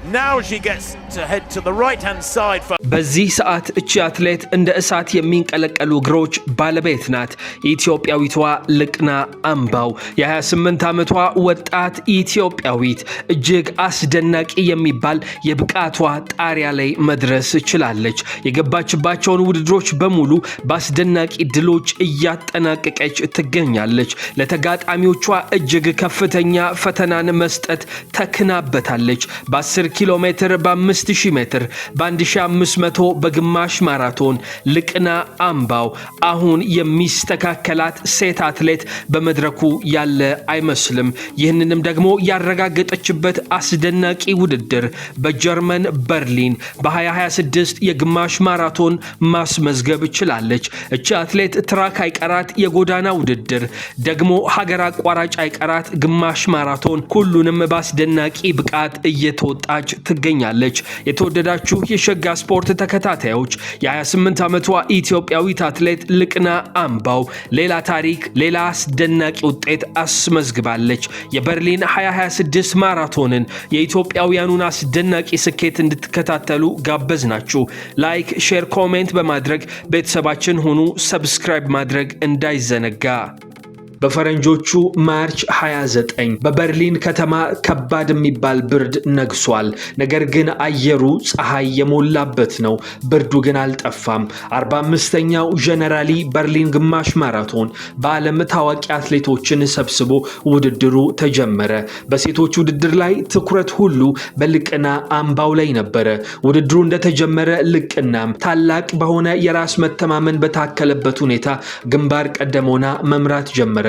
Now she gets to head to the right-hand side for በዚህ ሰዓት እቺ አትሌት እንደ እሳት የሚንቀለቀሉ እግሮች ባለቤት ናት። ኢትዮጲያዊቷ ልቅና አምባው የ28 ዓመቷ ወጣት ኢትዮጲያዊት እጅግ አስደናቂ የሚባል የብቃቷ ጣሪያ ላይ መድረስ ችላለች። የገባችባቸውን ውድድሮች በሙሉ በአስደናቂ ድሎች እያጠናቀቀች ትገኛለች። ለተጋጣሚዎቿ እጅግ ከፍተኛ ፈተናን መስጠት ተክናበታለች። በ10 ኪሎ ሜትር፣ በ5000 ሜትር፣ በ1500 በግማሽ ማራቶን ልቅና አምባው አሁን የሚስተካከላት ሴት አትሌት በመድረኩ ያለ አይመስልም። ይህንንም ደግሞ ያረጋገጠችበት አስደናቂ ውድድር በጀርመን በርሊን በ2026 የግማሽ ማራቶን ማስመዝገብ ችላለች። እቺ አትሌት ትራክ አይቀራት፣ የጎዳና ውድድር ደግሞ ሀገር አቋራጭ አይቀራት፣ ግማሽ ማራቶን ሁሉንም በአስደናቂ ብቃት እየተወጣች ትገኛለች። የተወደዳችሁ የሸጋ ስፖርት ተከታታዮች የ28 ዓመቷ ኢትዮጵያዊት አትሌት ልቅና አምባው ሌላ ታሪክ፣ ሌላ አስደናቂ ውጤት አስመዝግባለች። የበርሊን 2026 ማራቶንን የኢትዮጵያውያኑን አስደናቂ ስኬት እንድትከታተሉ ጋበዝናችሁ። ላይክ፣ ሼር፣ ኮሜንት በማድረግ ቤተሰባችን ሁኑ። ሰብስክራይብ ማድረግ እንዳይዘነጋ። በፈረንጆቹ ማርች 29 በበርሊን ከተማ ከባድ የሚባል ብርድ ነግሷል። ነገር ግን አየሩ ፀሐይ የሞላበት ነው። ብርዱ ግን አልጠፋም። 45ኛው ጀነራሊ በርሊን ግማሽ ማራቶን በዓለም ታዋቂ አትሌቶችን ሰብስቦ ውድድሩ ተጀመረ። በሴቶች ውድድር ላይ ትኩረት ሁሉ በልቅና አምባው ላይ ነበረ። ውድድሩ እንደተጀመረ ልቅናም ታላቅ በሆነ የራስ መተማመን በታከለበት ሁኔታ ግንባር ቀደም ሆና መምራት ጀመረ።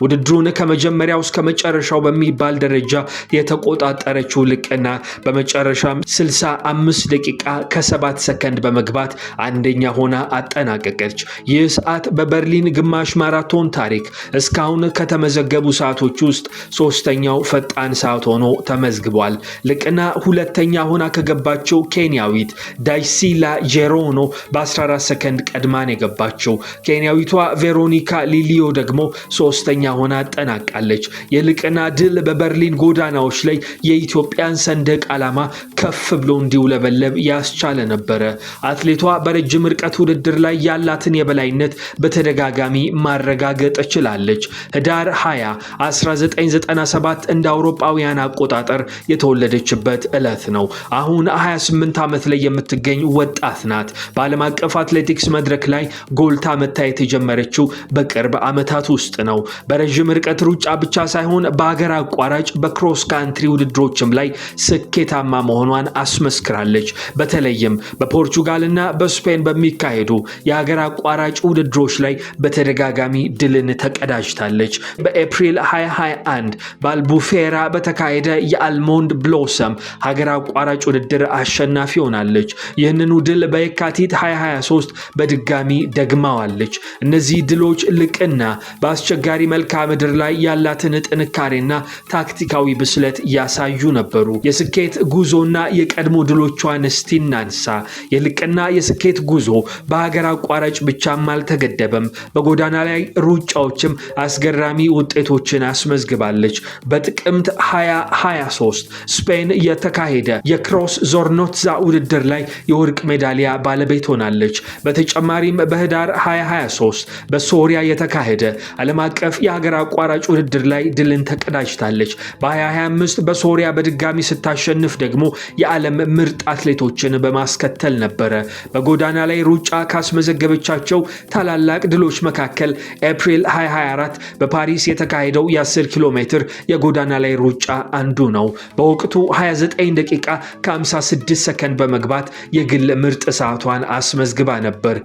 ውድድሩን ከመጀመሪያው እስከ መጨረሻው በሚባል ደረጃ የተቆጣጠረችው ልቅና በመጨረሻም 65 ደቂቃ ከ7 ሰከንድ በመግባት አንደኛ ሆና አጠናቀቀች። ይህ ሰዓት በበርሊን ግማሽ ማራቶን ታሪክ እስካሁን ከተመዘገቡ ሰዓቶች ውስጥ ሶስተኛው ፈጣን ሰዓት ሆኖ ተመዝግቧል። ልቅና ሁለተኛ ሆና ከገባቸው ኬንያዊት ዳይሲላ ጄሮኖ በ14 ሰከንድ ቀድማን የገባቸው። ኬንያዊቷ ቬሮኒካ ሊሊዮ ደግሞ ሶስተኛ ሆና አጠናቃለች። የልቅና ድል በበርሊን ጎዳናዎች ላይ የኢትዮጵያን ሰንደቅ ዓላማ ከፍ ብሎ እንዲውለበለብ ያስቻለ ነበረ። አትሌቷ በረጅም ርቀት ውድድር ላይ ያላትን የበላይነት በተደጋጋሚ ማረጋገጥ ችላለች። ህዳር 20 1997 እንደ አውሮፓውያን አቆጣጠር የተወለደችበት ዕለት ነው። አሁን 28 ዓመት ላይ የምትገኝ ወጣት ናት። በዓለም አቀፍ አትሌቲክስ መድረክ ላይ ጎልታ መታየት የጀመረችው በቅርብ ዓመታት ውስጥ ነው። በረጅም ርቀት ሩጫ ብቻ ሳይሆን በሀገር አቋራጭ በክሮስ ካንትሪ ውድድሮችም ላይ ስኬታማ መሆኗን አስመስክራለች። በተለይም በፖርቹጋልና በስፔን በሚካሄዱ የሀገር አቋራጭ ውድድሮች ላይ በተደጋጋሚ ድልን ተቀዳጅታለች። በኤፕሪል 2021 በአልቡፌራ በተካሄደ የአልሞንድ ብሎሰም ሀገር አቋራጭ ውድድር አሸናፊ ሆናለች። ይህንኑ ድል በየካቲት 2023 በድጋሚ ደግማዋለች። እነዚህ ድሎች ልቅና በአስቸጋሪ መልክዓ ምድር ላይ ያላትን ጥንካሬና ታክቲካዊ ብስለት ያሳዩ ነበሩ። የስኬት ጉዞና የቀድሞ ድሎቿን እስቲናንሳ። የልቅና የስኬት ጉዞ በሀገር አቋራጭ ብቻም አልተገደበም። በጎዳና ላይ ሩጫዎችም አስገራሚ ውጤቶችን አስመዝግባለች። በጥቅምት 2023 ስፔን የተካሄደ የክሮስ ዞርኖትዛ ውድድር ላይ የወርቅ ሜዳሊያ ባለቤት ሆናለች። በተጨማሪም በህዳር 2023 በሶሪያ የተካሄደ ዓለም አቀፍ የሀገር አቋራጭ ውድድር ላይ ድልን ተቀዳጅታለች። በ2025 በሶሪያ በድጋሚ ስታሸንፍ ደግሞ የዓለም ምርጥ አትሌቶችን በማስከተል ነበረ። በጎዳና ላይ ሩጫ ካስመዘገበቻቸው ታላላቅ ድሎች መካከል ኤፕሪል 2024 በፓሪስ የተካሄደው የ10 ኪሎ ሜትር የጎዳና ላይ ሩጫ አንዱ ነው። በወቅቱ 29 ደቂቃ ከ56 ሰከንድ በመግባት የግል ምርጥ ሰዓቷን አስመዝግባ ነበር።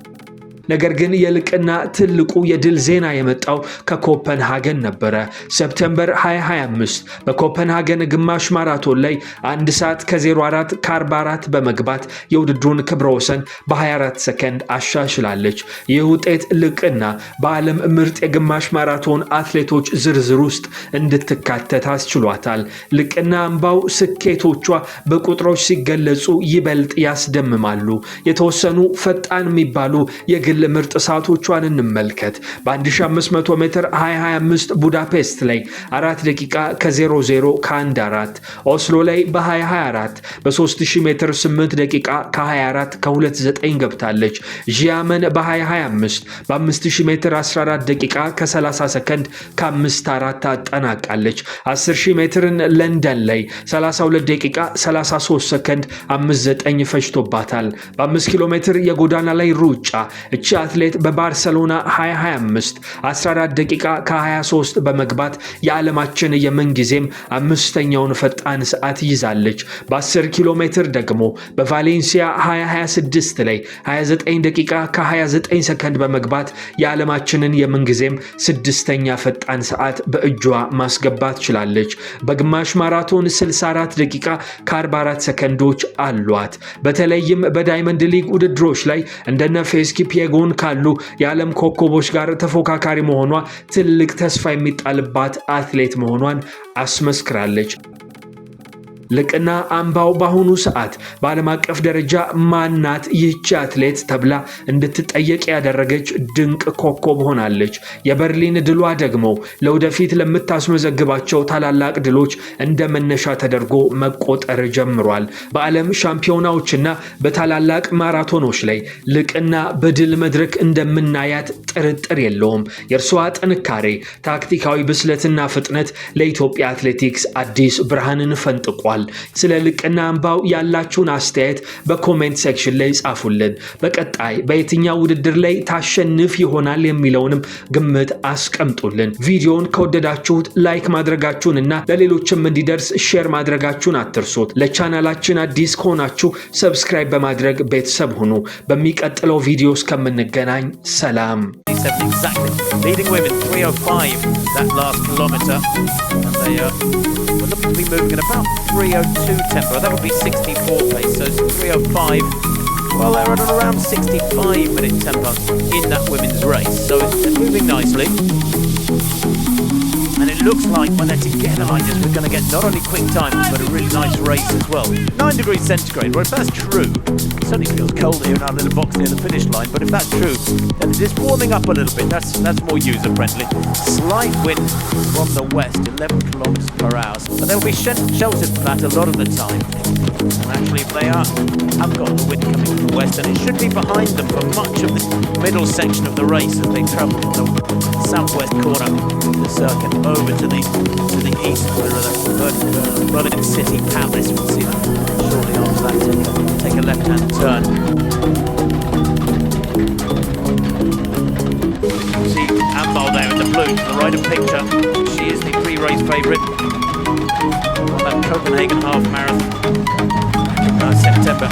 ነገር ግን የልቅና ትልቁ የድል ዜና የመጣው ከኮፐንሃገን ነበረ። ሰፕቴምበር 2025 በኮፐንሃገን ግማሽ ማራቶን ላይ 1 ሰዓት ከ04 ከ44 በመግባት የውድድሩን ክብረ ወሰን በ24 ሰከንድ አሻሽላለች። ይህ ውጤት ልቅና በዓለም ምርጥ የግማሽ ማራቶን አትሌቶች ዝርዝር ውስጥ እንድትካተት አስችሏታል። ልቅና አምባው ስኬቶቿ በቁጥሮች ሲገለጹ ይበልጥ ያስደምማሉ። የተወሰኑ ፈጣን የሚባሉ የግል የግል ምርጥ ሰዓቶቿን እንመልከት። በ1500 ሜትር 2025 ቡዳፔስት ላይ 4 ደቂቃ ከ00 ከ14፣ ኦስሎ ላይ በ2024 በ3000 ሜትር 8 ደቂቃ ከ24 ከ29 ገብታለች። ዢያመን በ2025 በ5000 ሜትር 14 ደቂቃ ከ30 ሰከንድ ከ54 አጠናቃለች። 10000 ሜትርን ለንደን ላይ 32 ደቂቃ 33 ሰከንድ 59 ፈጅቶባታል። በ5 ኪሎ ሜትር የጎዳና ላይ ሩጫ እቺ አትሌት በባርሰሎና 2025 14 ደቂቃ ከ23 በመግባት የዓለማችን የምንጊዜም አምስተኛውን ፈጣን ሰዓት ይዛለች። በ10 ኪሎ ሜትር ደግሞ በቫሌንሲያ 2026 ላይ 29 ደቂቃ ከ29 ሰከንድ በመግባት የዓለማችንን የምንጊዜም ስድስተኛ ፈጣን ሰዓት በእጇ ማስገባት ችላለች። በግማሽ ማራቶን 64 ደቂቃ ከ44 ሰከንዶች አሏት። በተለይም በዳይመንድ ሊግ ውድድሮች ላይ እንደነ ፌስ ኪፒየጎን ካሉ የዓለም ኮከቦች ጋር ተፎካካሪ መሆኗ ትልቅ ተስፋ የሚጣልባት አትሌት መሆኗን አስመስክራለች። ልቅና አምባው በአሁኑ ሰዓት በዓለም አቀፍ ደረጃ ማናት ይህች አትሌት ተብላ እንድትጠየቅ ያደረገች ድንቅ ኮከብ ሆናለች። የበርሊን ድሏ ደግሞ ለወደፊት ለምታስመዘግባቸው ታላላቅ ድሎች እንደ መነሻ ተደርጎ መቆጠር ጀምሯል። በዓለም ሻምፒዮናዎችና በታላላቅ ማራቶኖች ላይ ልቅና በድል መድረክ እንደምናያት ጥርጥር የለውም። የእርሷ ጥንካሬ፣ ታክቲካዊ ብስለትና ፍጥነት ለኢትዮጵያ አትሌቲክስ አዲስ ብርሃንን ፈንጥቋል። ስለ ልቅና አምባው ያላችሁን አስተያየት በኮሜንት ሴክሽን ላይ ጻፉልን። በቀጣይ በየትኛው ውድድር ላይ ታሸንፍ ይሆናል የሚለውንም ግምት አስቀምጡልን። ቪዲዮውን ከወደዳችሁት ላይክ ማድረጋችሁንና ለሌሎችም እንዲደርስ ሼር ማድረጋችሁን አትርሱት። ለቻናላችን አዲስ ከሆናችሁ ሰብስክራይብ በማድረግ ቤተሰብ ሁኑ። በሚቀጥለው ቪዲዮ እስከምንገናኝ ሰላም። Leading women 3:05 that last kilometre, and they will look to be moving at about 3:02 tempo. That would be 64 pace, so 3:05. Well, they're at around 65-minute tempo in that women's race, so it's moving nicely. And it looks like when they're together like this, we're going to get not only quick times, but a really nice race as well. 9 degrees centigrade. Well, if that's true, it certainly feels cold here in our little box near the finish line, but if that's true, then it is warming up a little bit. That's more user-friendly. Slight wind from the west, 11 kilometers per hour. But they'll be sheltered from that a lot of the time. And actually, if they have got the wind coming from the west, and it should be behind them for much of the middle section of the race as they travel from the southwest corner of the circuit over to the east, where the Berlin city palace. We'll see that shortly after that. Take a left-hand turn. See Amebaw there in the blue, the right of picture. She is the pre-race favourite on that Copenhagen half marathon back in September.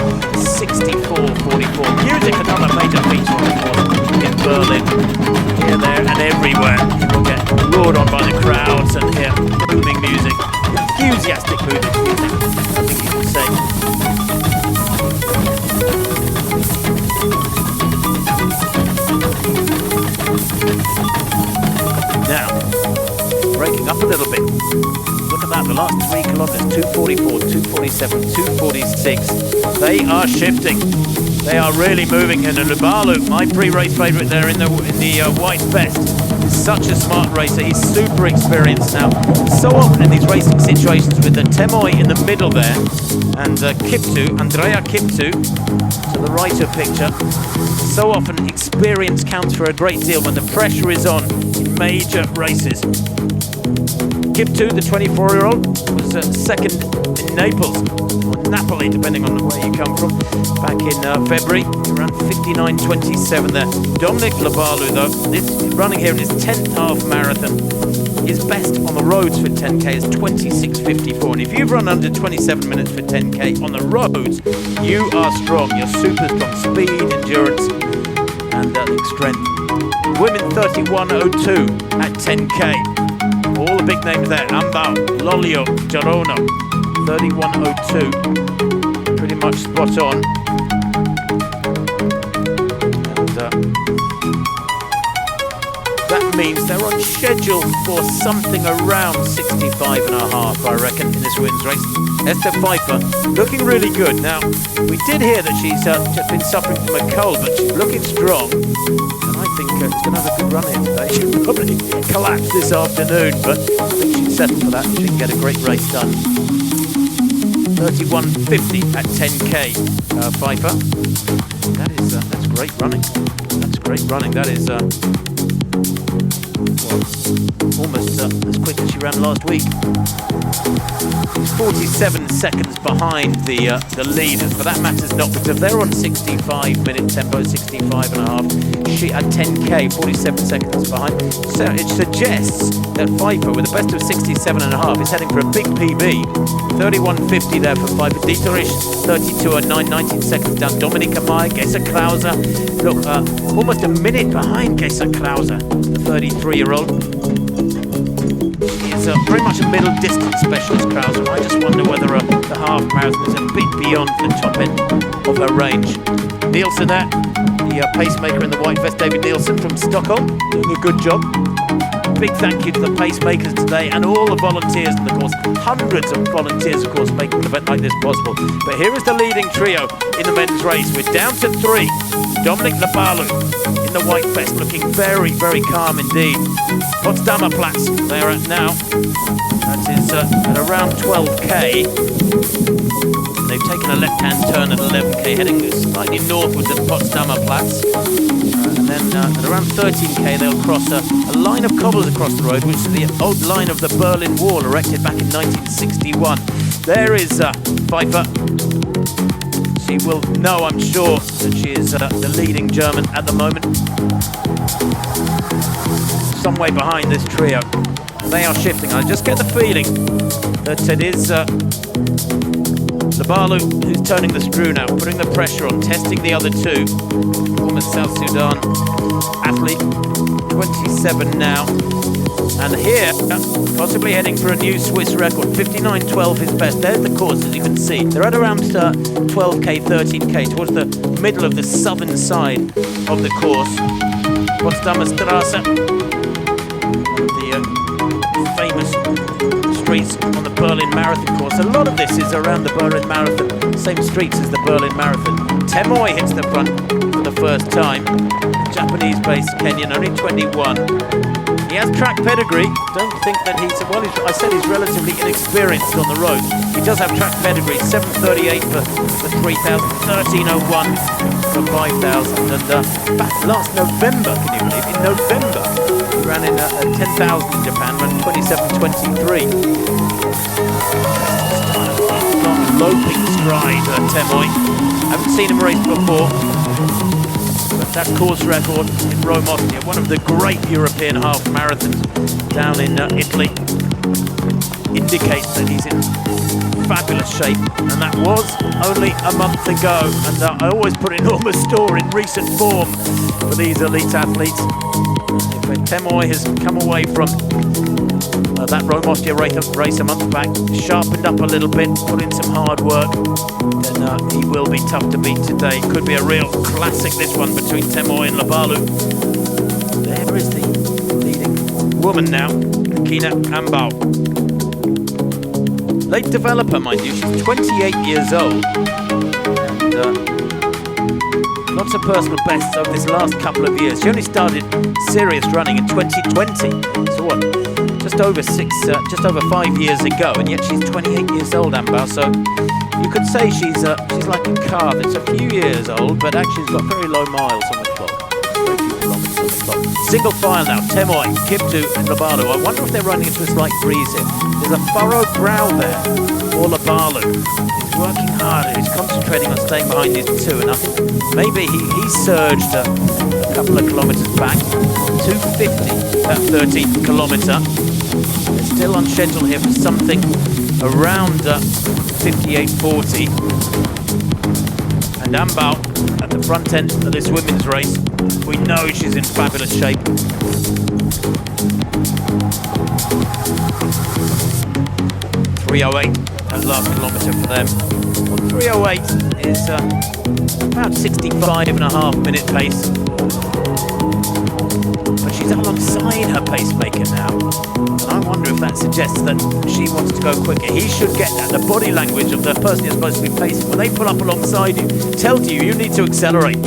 64:44. Music, another major feature in Berlin. Here, there, and everywhere. People get roared on by the crowds and hear booming music, enthusiastic music. I think you can say. Now, breaking up a little bit. Look at that, the last 3 kilometers, 2:44, 2:47, 2:46. They are shifting. They are really moving here. And Lubalu, my pre-race favourite there in the white vest, is such a smart racer. He's super experienced now. So often in these racing situations with the Temoy in the middle there, and Andrea Kiptu, to the right of picture, so often experience counts for a great deal when the pressure is on in major races. Kiptu, the 24-year-old, was second in Naples, or Napoli, depending on where you come from, back in February, around 59:27 there. Dominic Lubalu, though, running here in his 10th half marathon, his best on the roads for 10k is 26:54. And if you've run under 27 minutes for 10k on the roads, you are strong. You're super strong. Speed, endurance, and strength. Women 31:02 at 10k. All the big names there. Amebaw, Lolio, Gerono, 31:02. Pretty much spot on. And that means they're on schedule for something around 65.5, I reckon, in this women's race. Esther Pfeiffer looking really good. Now, we did hear that she's just been suffering from a cold, but she's looking strong. And I think she's going to have a good run here today. She'll probably collapse this afternoon, but I think she's settled for that and she can get a great race done. 31.50 at 10k, Pfeiffer. That's great running. That's great running. That is almost as quick as she ran last week. She's 47 seconds behind the leaders, but that matters not, because if they're on 65-minute tempo, 65 and a half, she at 10k, 47 seconds behind. So it suggests that Pfeiffer, with a best of 67 and a half, is heading for a big PB. 31.50 there for Pfeiffer. Dieterich, 32.09, 19 seconds down. Dominika Meyer, Gesa Krause, look, almost a minute behind Gesa Krause, the 33-year-old. She's very much a middle distance specialist, Krause. I just wonder whether the half marathon is a bit beyond the top end of her range. Nielsen there, the pacemaker in the white vest, David Nielsen from Stockholm, doing a good job. Big thank you to the pacemakers today and all the volunteers in the course. Hundreds of volunteers, of course, making an event like this possible. But here is the leading trio in the men's race. We're down to 3. Dominic Labalu in the white vest, looking very, very calm indeed. Potsdamer Platz, they're at now. That is at around 12k. They've taken a left-hand turn at 11k, heading slightly northwards at Potsdamer Platz. And then at around 13k, they'll cross a line of cobbles across the road, which is the old line of the Berlin Wall, erected back in 1961. There is Pfeiffer. She will know, I'm sure, that she is the leading German at the moment. Some way behind this trio. They are shifting. I just get the feeling that it is Labalu who's turning the screw now, putting the pressure on, testing the other two. Former South Sudan athlete, 27 now. And here, possibly heading for a new Swiss record, 59.12 is best. There's the course, as you can see. They're at around 12k, 13k, towards the middle of the southern side of the course. Potsdamer Straße, the famous streets on the Berlin Marathon course. A lot of this is around the Berlin Marathon, same streets as the Berlin Marathon. Temoy hits the front for the first time. Japanese-based Kenyan, only 21. He has track pedigree. Don't think that I said he's relatively inexperienced on the road. He does have track pedigree. 7:38 for 3,000, 13:01 for 5,000. And back last November, can you believe? In November, he ran in 10,000 in Japan, ran 27:23. Loping stride, Temoy. Haven't seen him race before. But that course record in Rome, Austria, one of the great European half marathons down in Italy, indicates that he's in fabulous shape, and that was only a month ago. And I always put enormous store in recent form for these elite athletes. If Temoy has come away from that Rome Austria race a month back, sharpened up a little bit, put in some hard work, then he will be tough to beat today. Could be a real classic, this one between Temoy and Labalu. There is the leading woman now, Likina Amebaw. Late developer, mind you. She's 28 years old. And lots of personal bests over this last couple of years. She only started serious running in 2020. So what? Just over 5 years ago, and yet she's 28 years old, Amebaw. So you could say she's like a car that's a few years old, but actually has got very low miles on the clock. Very few kilometers on the clock. Single file now. Temoy, Kiptu, and Labalu. I wonder if they're running into a slight breeze here. There's a furrowed brow there for Labalu. He's working hard. He's concentrating on staying behind these two, and I think maybe he surged a couple of kilometers back. 2:50 that 13th kilometer. They're still on schedule here for something around 58:40. And Amebaw at the front end of this women's race. We know she's in fabulous shape. .308 that last kilometre for them. Well, 3:08 is about 65.5 minute pace. but she's alongside her pacemaker now. And I wonder if that suggests that she wants to go quicker. He should get that. The body language of the person you're supposed to be pacing, when they pull up alongside you, tells you need to accelerate.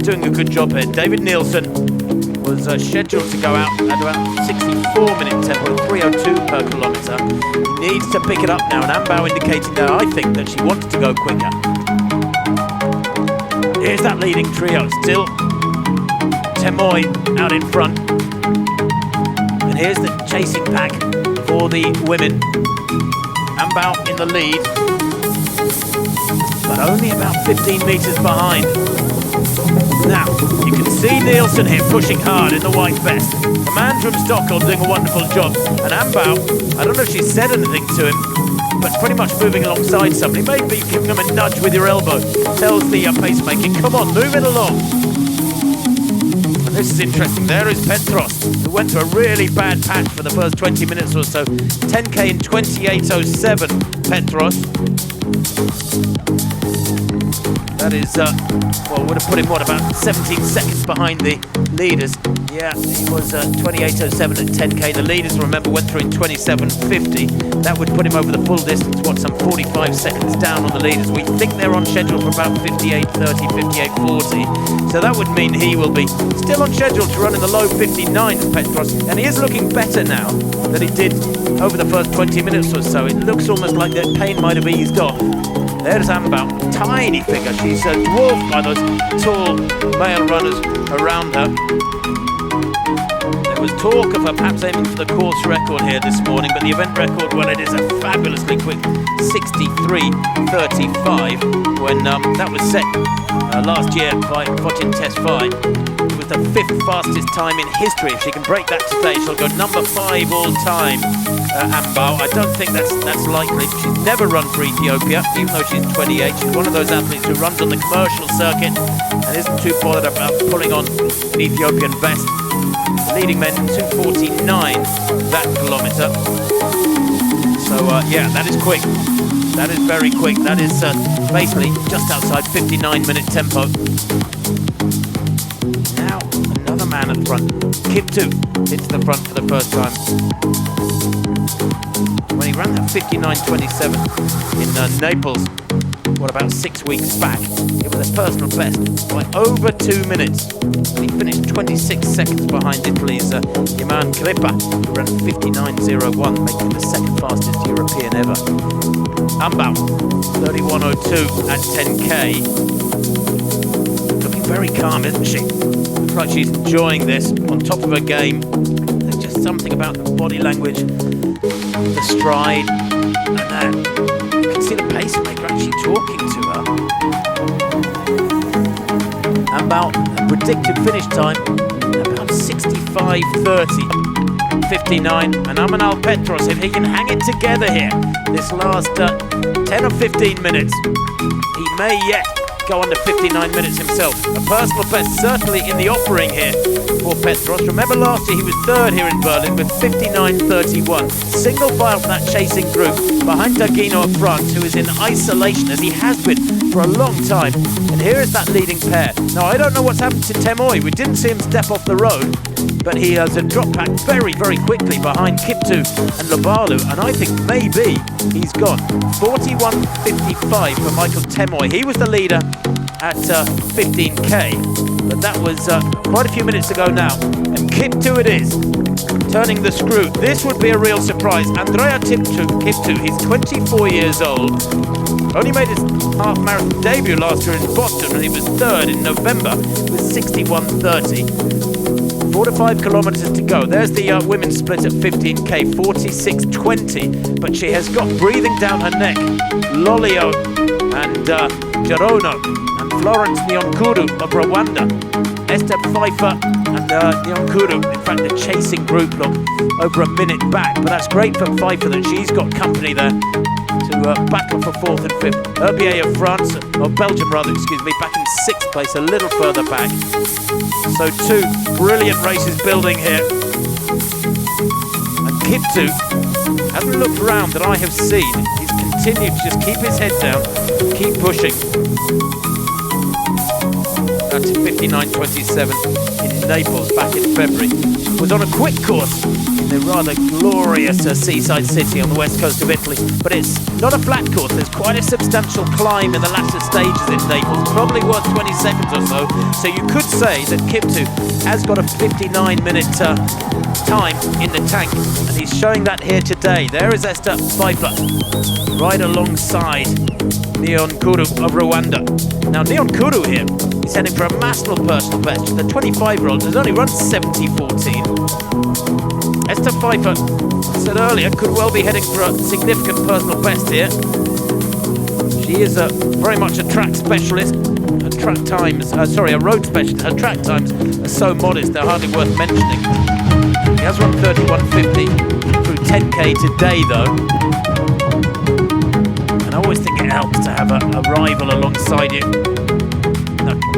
Doing a good job here. David Nielsen was scheduled to go out at about 64-minute tempo, 3:02 per kilometre. He needs to pick it up now, and Amebaw indicating that I think that she wants to go quicker. Here's that leading trio, still Temoy out in front. And here's the chasing pack for the women. Amebaw in the lead, but only about 15 metres behind. Now, you can see Nielsen here pushing hard in the white vest. The man from Stockholm doing a wonderful job. And Amebaw, I don't know if she said anything to him, but pretty much moving alongside somebody. Maybe giving him a nudge with your elbow. Tells the pacemaker, come on, move it along. And this is interesting. There is Petros, who went through a really bad patch for the first 20 minutes or so. 10k in 28:07, Petros. That is, would have put him, about 17 seconds behind the leaders. Yeah, he was 28:07 at 10k. The leaders, remember, went through in 27:50. That would put him over the full distance, some 45 seconds down on the leaders. We think they're on schedule for about 58:30, 58:40. So that would mean he will be still on schedule to run in the low 59s, Petros. And he is looking better now than he did over the first 20 minutes or so. It looks almost like that pain might have eased off. There's Amebaw, tiny figure. She's dwarfed by those tall male runners around her. There was talk of her perhaps aiming for the course record here this morning, but the event record, well, it is a fabulously quick 63:35 when that was set last year by Fortin Tesfaye. It was the 5th fastest time in history. If she can break that today, she'll go number 5 all time. Amebaw, I don't think that's likely. She's never run for Ethiopia, even though she's 28. She's one of those athletes who runs on the commercial circuit and isn't too bothered about pulling on an Ethiopian vest. Leading men 2:49 that kilometre. So yeah, that is quick. That is very quick. That is basically just outside 59-minute tempo. Now another man at the front. Kiptu hits the front for the first time. When he ran that 59:27 in Naples, about 6 weeks back, it was a personal best by over 2 minutes. He finished 26 seconds behind Italy's Iman Klippa, who ran 59:01, making him the second fastest European ever. Amebaw, 31:02 at 10k. Looking very calm, isn't she? Looks like she's enjoying this, on top of her game. There's just something about the body language, the stride, and that. You can see the pacemaker actually talking to her. Amebaw, predicted finish time, about 65:30. 59, and Amanal Petros, if he can hang it together here, this last 10 or 15 minutes, he may yet go under 59 minutes himself. A personal best, certainly in the offering here for Petros. Remember last year he was 3rd here in Berlin with 59:31. Single file from that chasing group behind Dagino of France, who is in isolation, as he has been for a long time. And here is that leading pair. Now, I don't know what's happened to Temoy. We didn't see him step off the road, but he has a drop back very, very quickly behind Kiptu and Lobalu, and I think maybe he's gone. 41:55 for Michael Temoy. He was the leader at 15k, but that was quite a few minutes ago now. And Kiptu it is, turning the screw. This would be a real surprise. Andrea Kiptu, he's 24 years old. Only made his half-marathon debut last year in Boston, and he was 3rd in November with 61:30. 4 to 5 kilometres to go. There's the women's split at 15k, 46:20, but she has got breathing down her neck. Lolio and Gerono and Florence Nyonkuru of Rwanda. Esther Pfeiffer and Nyonkuru, in fact the chasing group, look over a minute back, but that's great for Pfeiffer that she's got company there to battle for 4th and 5th. Herbier of France, or Belgium rather, excuse me, back in 6th place, a little further back. So 2 brilliant races building here. And Kiptu hasn't looked around that I have seen. He's continued to just keep his head down, keep pushing. to 59.27 in Naples back in February. Was on a quick course in the rather glorious seaside city on the west coast of Italy, but it's not a flat course. There's quite a substantial climb in the latter stages in Naples, probably worth 20 seconds or so. So you could say that Kiptu has got a 59-minute time in the tank, and he's showing that here today. There is Esther Pfeiffer, right alongside Neon Kuru of Rwanda. Now Neon Kuru here is heading for a massive personal best. The 25-year-old has only run 70.14. Esther Pfeiffer, I said earlier, could well be heading for a significant personal best here. She is very much a track specialist. Her track times, a road specialist. Her track times are so modest, they're hardly worth mentioning. He has run 31.50 through 10k today though. And I always think it helps to have a rival alongside you.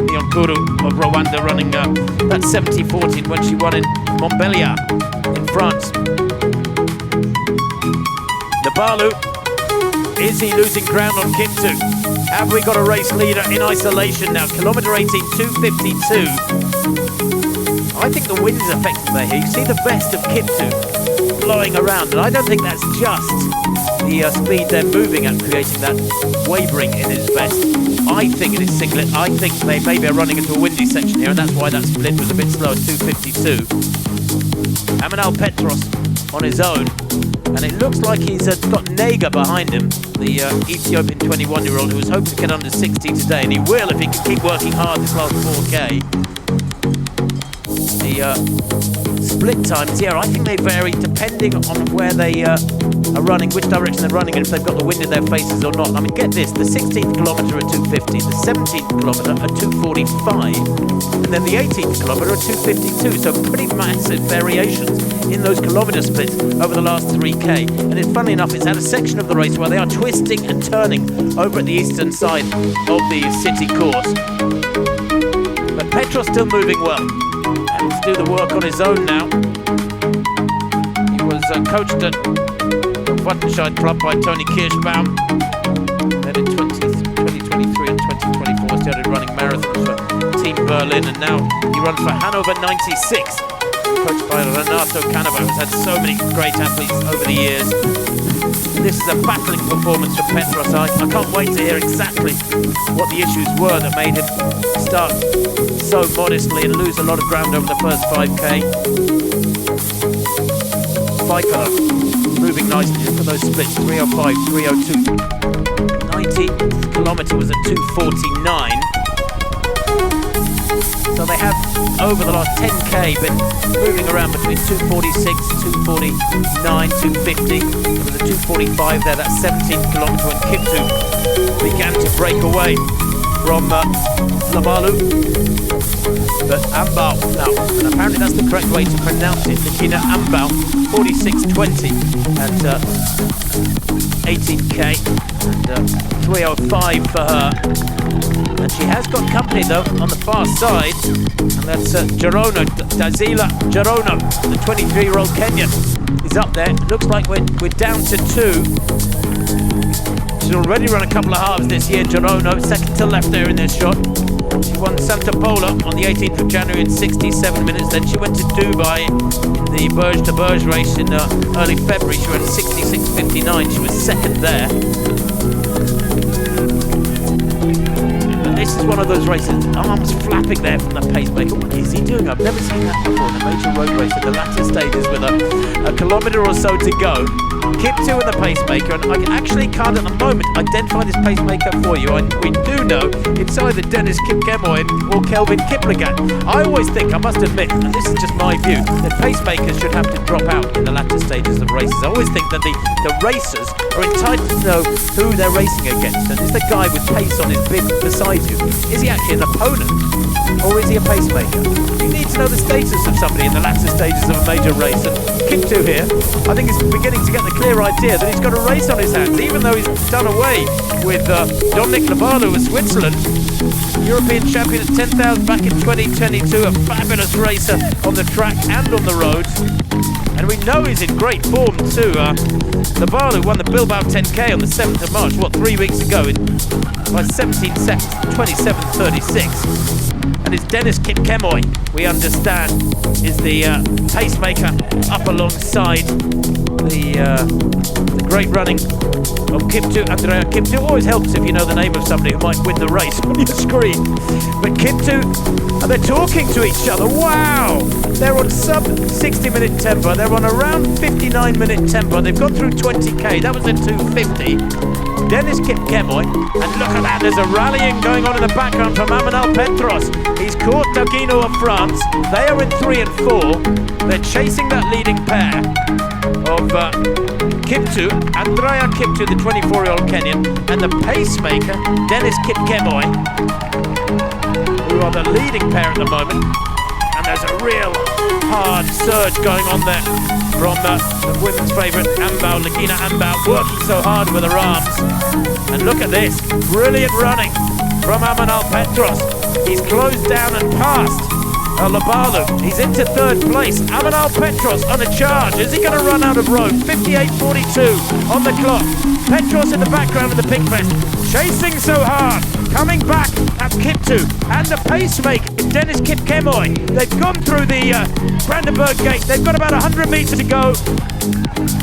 Neon Kuru of Rwanda running that 70.14 when she won in Montpellier in France. Nabalu, is he losing ground on Kiptu? Have we got a race leader in isolation now? Kilometre 18, 2:52. I think the wind is affecting there here. You see the best of Kiptu blowing around, and I don't think that's just the speed they're moving at, creating that wavering in his vest. I think it is singlet. I think they maybe are running into a windy section here, and that's why that split was a bit slow at 2:52. Amanal Petros on his own, and it looks like he's got Shega behind him, the Ethiopian 21-year-old who was hoping to get under 60 today, and he will if he can keep working hard this last 4k. The split times here, I think they vary depending on where they are running, which direction they're running, and if they've got the wind in their faces or not. I mean, get this, the 16th kilometre at 2:50, the 17th kilometre at 2:45, and then the 18th kilometre at 2:52, so pretty massive variations in those kilometre splits over the last 3k. And it's funny enough, it's at a section of the race where they are twisting and turning over at the eastern side of the city course. But Petros still moving well, and to do the work on his own now. He was coached at Wattenscheid Club by Tony Kirschbaum. Then in 2023 and 2024 started running marathons for Team Berlin, and now he runs for Hannover 96, coached by Renato Canova, who's had so many great athletes over the years. This is a battling performance for Petros. I can't wait to hear exactly what the issues were that made him start so modestly and lose a lot of ground over the first 5k. Pfeiffer moving nicely for those splits, 3:05, 3:02. 90 kilometre was at 2:49. So they have, over the last 10k, been moving around between 2:46, 2:49, 2:50. There was a 2:45 there, that 17th kilometre when Kiptu began to break away from Labalu. But Amebaw now, and apparently that's the correct way to pronounce it, Likina Amebaw, 46.20 at 18k, and 3:05 for her. And she has got company though on the far side, and that's Gerono, Dazila Gerono, the 23-year-old Kenyan, is up there. It looks like we're down to 2. She's already run a couple of halves this year, Gerono, second to left there in this shot. She won Santa Pola on the 18th of January in 67 minutes. Then she went to Dubai in the Berge to Berge race in early February. She ran 66.59. She was second there. But this is one of those races, arms flapping there from the pacemaker. What is he doing? I've never seen that before in a major road race at the latter stages with a kilometre or so to go. Kiptu in the pacemaker, and I actually can't at the moment identify this pacemaker for you. We do know it's either Dennis Kipkemoy or Kelvin Kiplagat. I always think, I must admit, and this is just my view, that pacemakers should have to drop out in the latter stages of races. I always think that the racers are entitled to know who they're racing against, and is the guy with pace on his bib beside you, is he actually an opponent, or is he a pacemaker? You need to know the status of somebody in the latter stages of a major race, and Kiptu here, I think is beginning to get the clear idea that he's got a race on his hands, even though he's done away with Dominic Labalu of Switzerland, European champion at 10,000 back in 2022, a fabulous racer on the track and on the road, and we know he's in great form too. Labalu won the Bilbao 10k on the 7th of March, 3 weeks ago, by 17 seconds, 27.36. And it's Dennis Kipkemoy, we understand, is the pacemaker up alongside the great running of Kiptu, Andrea Kiptu. Always helps if you know the name of somebody who might win the race on your screen. But Kiptu, they're talking to each other. Wow! They're on sub 60-minute tempo. They're on around 59-minute tempo. They've got through 20k. That was at 250. Dennis Kipkemoy, and look at that, there's a rallying going on in the background from Amanal Petros. He's caught Dagino of France. They are in 3 and 4. They're chasing that leading pair of Kiptu, Andrea Kiptu, the 24-year-old Kenyan, and the pacemaker, Dennis Kipkemoy, who are the leading pair at the moment. And there's a real hard surge going on there from the women's favourite Amebaw, Likina Amebaw, working so hard with her arms. And look at this, brilliant running from Amanal Petros. He's closed down and passed Labalu. He's into 3rd place. Amanal Petros on a charge. Is he going to run out of road? 58.42 on the clock. Petros in the background of the pig fest, chasing so hard. Coming back at Kiptu and the pacemaker Dennis Kipkemoy. They've gone through the Brandenburg Gate. They've got about 100 metres to go.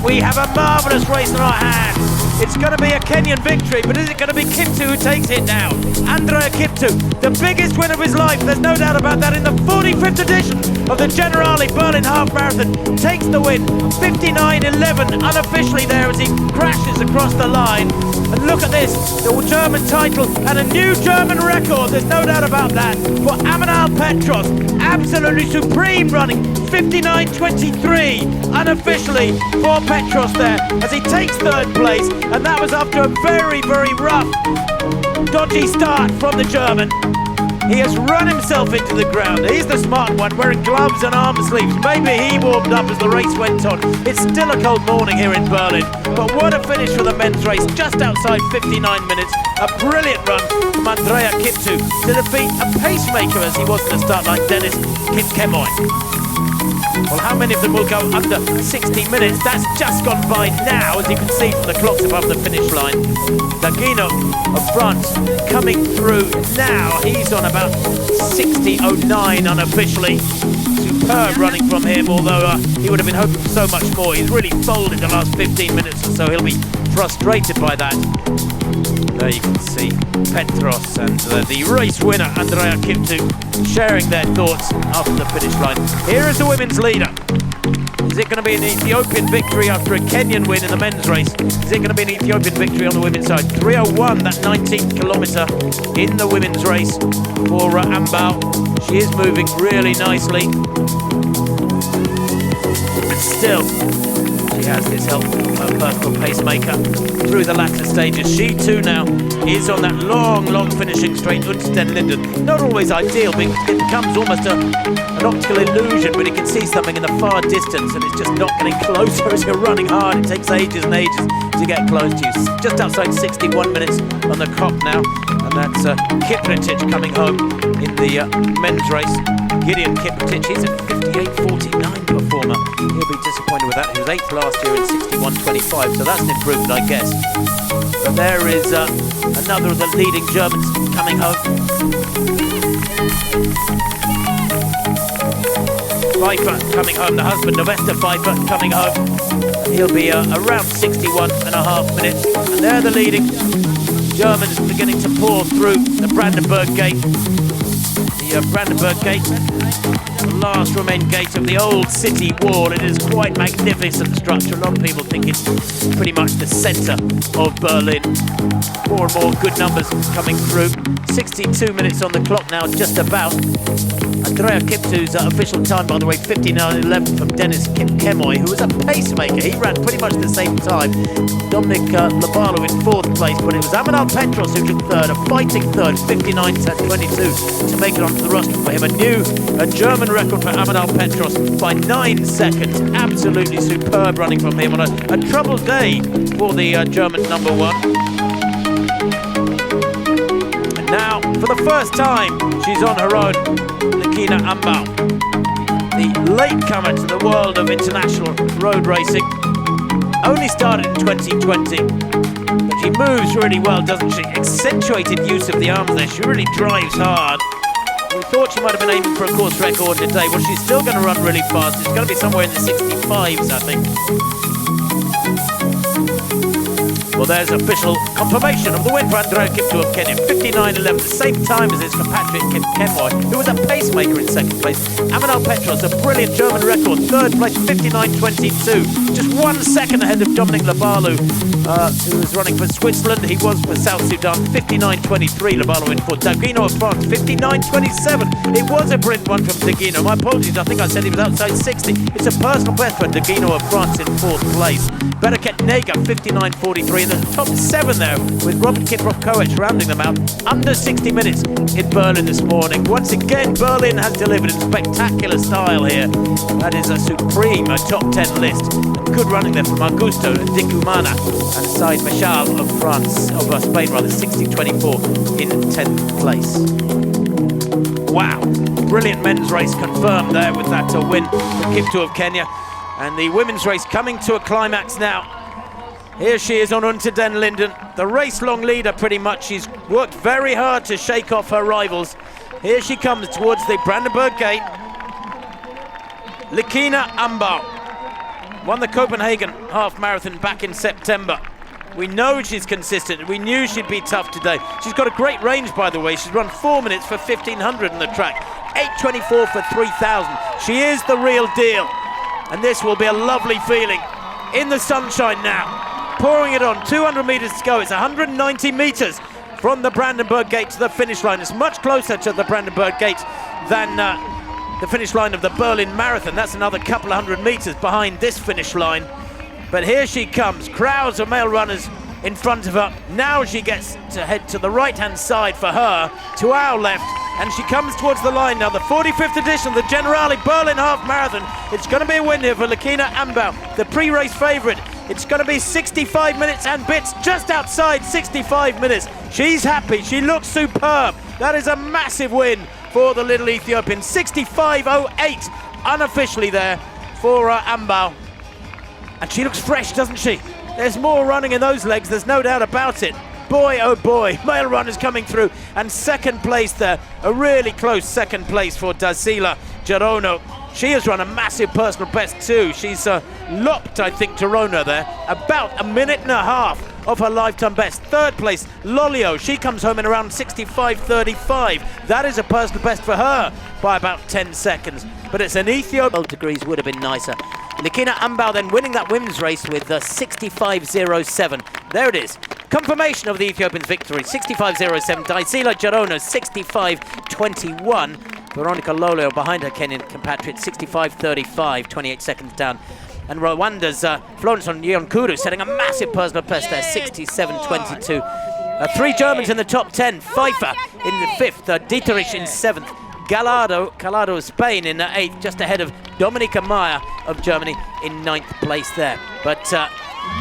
We have a marvellous race in our hands. It's going to be a Kenyan victory, but is it going to be Kiptu who takes it now? Andrea Kiptu, the biggest win of his life, there's no doubt about that, in the 45th edition of the Generali Berlin Half Marathon, takes the win, 59.11 unofficially there as he crashes across the line. And look at this, the German title and a new German record, there's no doubt about that, for Amanal Petros. Absolutely supreme running, 59.23 unofficially for Petros there as he takes 3rd place, and that was after a very, very rough, dodgy start from the German. He has run himself into the ground. He's the smart one, wearing gloves and arm sleeves. Maybe he warmed up as the race went on. It's still a cold morning here in Berlin, but what a finish for the men's race, just outside 59 minutes. A brilliant run from Andrea Kiptu to defeat a pacemaker as he was at the start line, Dennis Kipkemoy. Well, how many of them will go under 60 minutes? That's just gone by now, as you can see from the clocks above the finish line. Dagino of France coming through now. He's on about 60.09 unofficially. Superb running from him, although he would have been hoping for so much more. He's really folded the last 15 minutes or so. He'll be frustrated by that. There you can see Petros and the race winner, Andrea Kiptu, sharing their thoughts after the finish line. Here is the women's leader. Is it going to be an Ethiopian victory after a Kenyan win in the men's race? Is it going to be an Ethiopian victory on the women's side? 3:01, that 19th kilometre in the women's race for Amebaw. She is moving really nicely. But still, she has this help from her personal pacemaker through the latter stages. She too now is on that long finishing straight, Unsten Linden. Not always ideal, because it becomes almost an optical illusion, but you can see something in the far distance and it's just not getting closer as you're running hard. It takes ages and ages to get close to you. Just outside 61 minutes on the clock now, and that's Kiprotich coming home in the men's race. Gideon Kiprotich, he's a 58.49 performer. He'll be disappointed with that. He was 8th last year in 61.25, so that's an improvement, I guess. But there is another of the leading Germans coming home. Pfeiffer coming home, the husband of Esther Pfeiffer coming home. And he'll be around 61.5 minutes. And they're the leading Germans beginning to pour through the Brandenburg Gate. The Brandenburg Gate, the last remaining gate of the old city wall. It is quite magnificent structure. A lot of people think it's pretty much the centre of Berlin. More and more good numbers coming through. 62 minutes on the clock now, just about. Andrea Kiptu's official time, by the way, 59.11 from Dennis Kipkemoy, who was a pacemaker. He ran pretty much the same time. Dominic Labalu in 4th place, but it was Amanal Petros who took 3rd, a fighting 3rd, 59.22 to make it onto the roster for him. A German record for Amanal Petros by 9 seconds. Absolutely superb running from him on a troubled day for the German number 1. And now, for the first time, she's on her own. Likina Amebaw, the latecomer to the world of international road racing, only started in 2020, but she moves really well, doesn't she? Accentuated use of the arms there, she really drives hard. We thought she might have been aiming for a course record today. Well, she's still going to run really fast. It's going to be somewhere in the 65s, I think. Well, there's official confirmation of the win for Andrea Kipto of Kenya. 59.11, the same time as his compatriot Kim Kenway, who was a pacemaker in second place. Amanal Petros, a brilliant German record, third place, 59.22. Just 1 second ahead of Dominic Labalu, who was running for Switzerland. He was for South Sudan, 59.23. Labalu in for Daguino of France, 59.27. It was a brilliant one from Daguino. My apologies, I think I said he was outside 60. It's a personal best for Daguino of France in fourth place. Bereket Nega, 59.43. In the top 7 there, with Robert Kiprop-Koech rounding them out. Under 60 minutes in Berlin this morning. Once again, Berlin has delivered in spectacular style here. That is a supreme top 10 list. Good running there from Augusto Dicumana and Said Machal of France, of Spain rather, 60.24 in 10th place. Wow, brilliant men's race confirmed there with that win for Kipto of Kenya. And the women's race coming to a climax now. Here she is on Unter den Linden, the race-long leader pretty much. She's worked very hard to shake off her rivals. Here she comes towards the Brandenburg Gate. Likina Amebaw won the Copenhagen half marathon back in September. We know she's consistent. We knew she'd be tough today. She's got a great range, by the way. She's run 4 minutes for 1,500 on the track, 8:24 for 3,000. She is the real deal. And this will be a lovely feeling in the sunshine now. Pouring it on, 200 metres to go. It's 190 metres from the Brandenburg Gate to the finish line. It's much closer to the Brandenburg Gate than the finish line of the Berlin Marathon. That's another couple of 100 metres behind this finish line. But here she comes, crowds of male runners in front of her. Now she gets to head to the right-hand side for her, to our left, and she comes towards the line now. The 45th edition of the Generali Berlin Half Marathon. It's going to be a win here for Likina Amebaw, the pre-race favourite. It's going to be 65 minutes and bits, just outside 65 minutes. She's happy, she looks superb. That is a massive win for the little Ethiopian. 65.08 unofficially there for Amebaw. And she looks fresh, doesn't she? There's more running in those legs, there's no doubt about it. Boy, oh boy, male runners coming through. And second place there, a really close second place for Dasila Gerono. She has run a massive personal best too. She's lopped, I think, Gerono there. About a minute and a half of her lifetime best. Third place, Lolio. She comes home in around 65.35. That is a personal best for her by about 10 seconds. But it's an Ethiopian. Degrees would have been nicer. Likina Amebaw then winning that women's race with 65.07. There it is. Confirmation of the Ethiopians' victory. 65.07. Dasila Gerono, 65.21. Veronica Lolio behind her Kenyan compatriot, 65.35, 28 seconds down. And Rwanda's Florence Onyenkuru setting a massive personal best there, 67.22. 3 Germans in the top 10. Pfeiffer in the 5th, Dieterich in 7th. Calado of Spain in 8th, just ahead of Dominika Meyer of Germany in 9th place there. But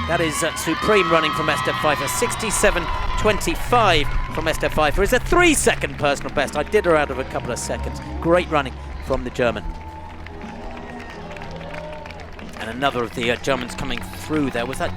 that is supreme running from Esther Pfeiffer. 67.25 from Esther Pfeiffer is a 3-second personal best. I did her out of a couple of seconds. Great running from the German. And another of the Germans coming through there was that